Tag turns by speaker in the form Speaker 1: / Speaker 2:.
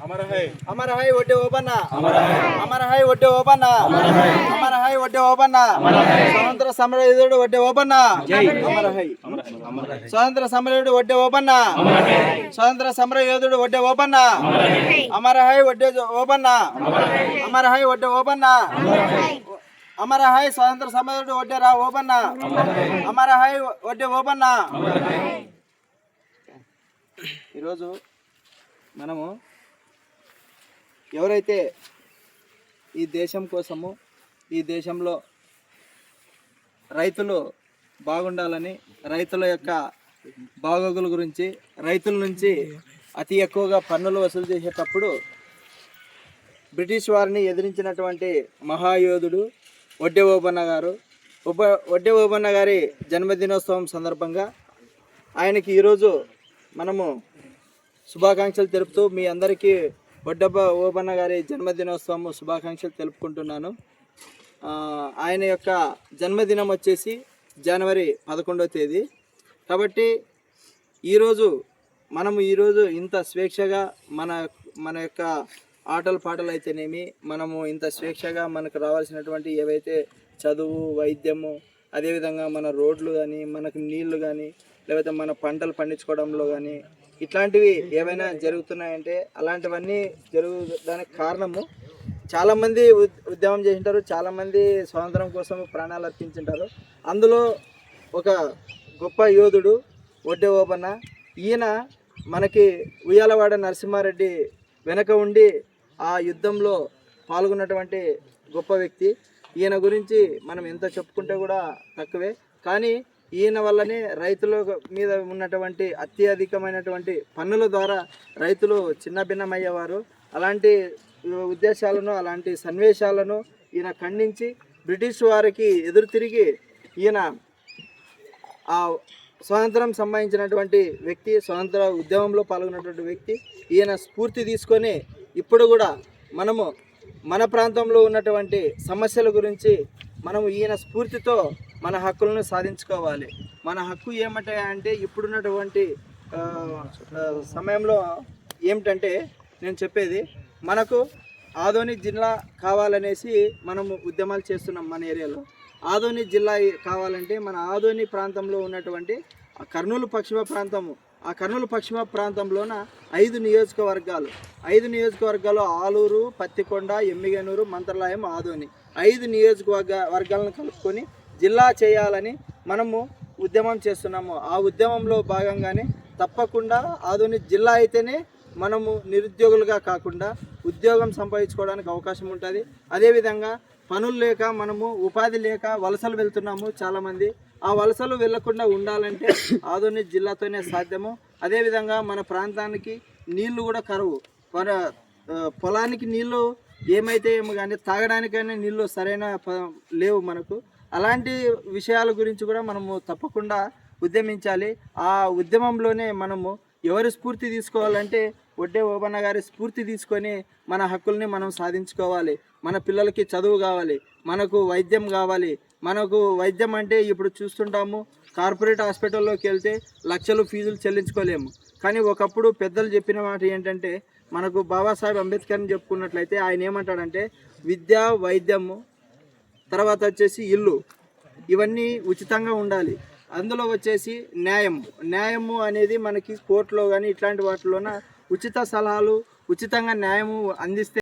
Speaker 1: अमर है
Speaker 2: अमर है वड्डे ओपन्न
Speaker 1: अमर है
Speaker 2: अमर है वड्डे ओपन्न
Speaker 1: अमर है
Speaker 2: अमर है वड्डे ओपन्न स्वतंत्र समरयोधुडु वड्डे ओपन्न अमर है स्वतंत्र समरयोधुडु वड्डे ओपन्न स्वतंत्र समरयोधुडु वड्डे ओपन्न अमर है वड्डे ओपन्न अमर है वड्डे ओपन्न अमर है स्वतंत्र समरयोधुडु वड्डे रा ओपन्न अमर है वड्डे ओपन्न ఈరోజు మనము ఎవరైతే ఈ దేశం కోసము ఈ దేశంలో రైతులు బాగుండాలని రైతుల యొక్క బాగోగుల గురించి రైతుల నుంచి అతి ఎక్కువగా పన్నులు వసూలు చేసేటప్పుడు బ్రిటిష్ వారిని ఎదిరించినటువంటి మహాయోధుడు వడ్డే ఓబన్న గారు వడ్డే ఓబన్న గారి జన్మదినోత్సవం సందర్భంగా ఆయనకి ఈరోజు మనము శుభాకాంక్షలు తెలుపుతూ మీ అందరికీ వడ్డె ఓబన్న గారి జన్మదినోత్సవం శుభాకాంక్షలు తెలుపుకుంటున్నాను. ఆయన యొక్క జన్మదినం వచ్చేసి జనవరి 11వ తేదీ. కాబట్టి ఈరోజు ఇంత స్వేచ్ఛగా మన యొక్క ఆటలు పాటలు అయితేనేమి మనము ఇంత స్వేచ్ఛగా మనకు రావాల్సినటువంటి ఏవైతే చదువు వైద్యము అదేవిధంగా మన రోడ్లు కానీ మనకు నీళ్లు కానీ లేకపోతే మన పంటలు పండించుకోవడంలో కానీ ఇట్లాంటివి ఏవైనా జరుగుతున్నాయంటే అలాంటివన్నీ జరగడానికి కారణము చాలామంది ఉద్యమం చేసింటారు, చాలామంది స్వాతంత్రం కోసం ప్రాణాలు అర్పించుంటారు. అందులో ఒక గొప్ప యోధుడు వడ్డే ఓబన్న. ఈయన మనకి ఉయ్యాలవాడ నరసింహారెడ్డి వెనక ఉండి ఆ యుద్ధంలో పాల్గొన్నటువంటి గొప్ప వ్యక్తి. ఈయన గురించి మనం ఎంత చెప్పుకుంటే కూడా తక్కువే. కానీ ఈయన వల్లనే రైతుల మీద ఉన్నటువంటి అత్యధికమైనటువంటి పన్నుల ద్వారా రైతులు చిన్నభిన్నమయ్యేవారు. అలాంటి ఉద్దేశాలను అలాంటి సన్నివేశాలను ఈయన ఖండించి బ్రిటిష్ వారికి ఎదురు తిరిగి ఈయన ఆ స్వాతంత్రం సంబంధించినటువంటి వ్యక్తి, స్వాతంత్ర ఉద్యమంలో పాల్గొన్నటువంటి వ్యక్తి. ఈయన స్ఫూర్తి తీసుకొని ఇప్పుడు కూడా మనము మన ప్రాంతంలో ఉన్నటువంటి సమస్యల గురించి మనము ఈయన స్ఫూర్తితో మన హక్కులను సాధించుకోవాలి. మన హక్కు ఏమంటే ఇప్పుడున్నటువంటి సమయంలో ఏమిటంటే నేను చెప్పేది, మనకు ఆదోని జిల్లా కావాలనేసి మనము ఉద్యమాలు చేస్తున్నాం. మన ఏరియాలో ఆదోని జిల్లా కావాలంటే మన ఆదోని ప్రాంతంలో ఉన్నటువంటి కర్నూలు పశ్చిమ ప్రాంతము, ఆ కర్నూలు పశ్చిమ ప్రాంతంలోన 5 నియోజకవర్గాలు ఆలూరు, పత్తికొండ, ఎమ్మిగనూరు, మంత్రాలయం, ఆదోని 5 నియోజకవర్గాలను కలుపుకొని జిల్లా చేయాలని మనము ఉద్యమం చేస్తున్నాము. ఆ ఉద్యమంలో భాగంగానే తప్పకుండా ఆదోని జిల్లా అయితేనే మనము నిరుద్యోగులుగా కాకుండా ఉద్యోగం సంపాదించుకోవడానికి అవకాశం ఉంటుంది. అదేవిధంగా పనులు లేక మనము ఉపాధి లేక వలసలు వెళ్తున్నాము చాలామంది. ఆ వలసలు వెళ్లకుండా ఉండాలంటే ఆదోని జిల్లాతోనే సాధ్యము. అదేవిధంగా మన ప్రాంతానికి నీళ్లు కూడా కరువు, మన పొలానికి నీళ్లు ఏమైతే ఏమో కానీ తాగడానికైనా నీళ్లు సరైన లేవు మనకు. అలాంటి విషయాల గురించి కూడా మనము తప్పకుండా ఉద్యమించాలి. ఆ ఉద్యమంలోనే మనము ఎవరి స్ఫూర్తి తీసుకోవాలంటే వడ్డే ఓబన్న గారి స్ఫూర్తి తీసుకొని మన హక్కుల్ని మనం సాధించుకోవాలి. మన పిల్లలకి చదువు కావాలి, మనకు వైద్యం కావాలి. మనకు వైద్యం అంటే ఇప్పుడు చూస్తుంటాము, కార్పొరేట్ హాస్పిటల్లోకి వెళ్తే లక్షలు ఫీజులు చెల్లించుకోలేము. కానీ ఒకప్పుడు పెద్దలు చెప్పిన మాట ఏంటంటే, మనకు బాబాసాహెబ్ అంబేద్కర్ని చెప్పుకున్నట్లయితే ఆయన ఏమంటాడంటే విద్య, వైద్యము, తర్వాత వచ్చేసి ఇల్లు, ఇవన్నీ ఉచితంగా ఉండాలి. అందులో వచ్చేసి న్యాయము అనేది మనకి కోర్టులో కానీ ఇట్లాంటి వాటిలోన ఉచిత సలహాలు, ఉచితంగా న్యాయము అందిస్తే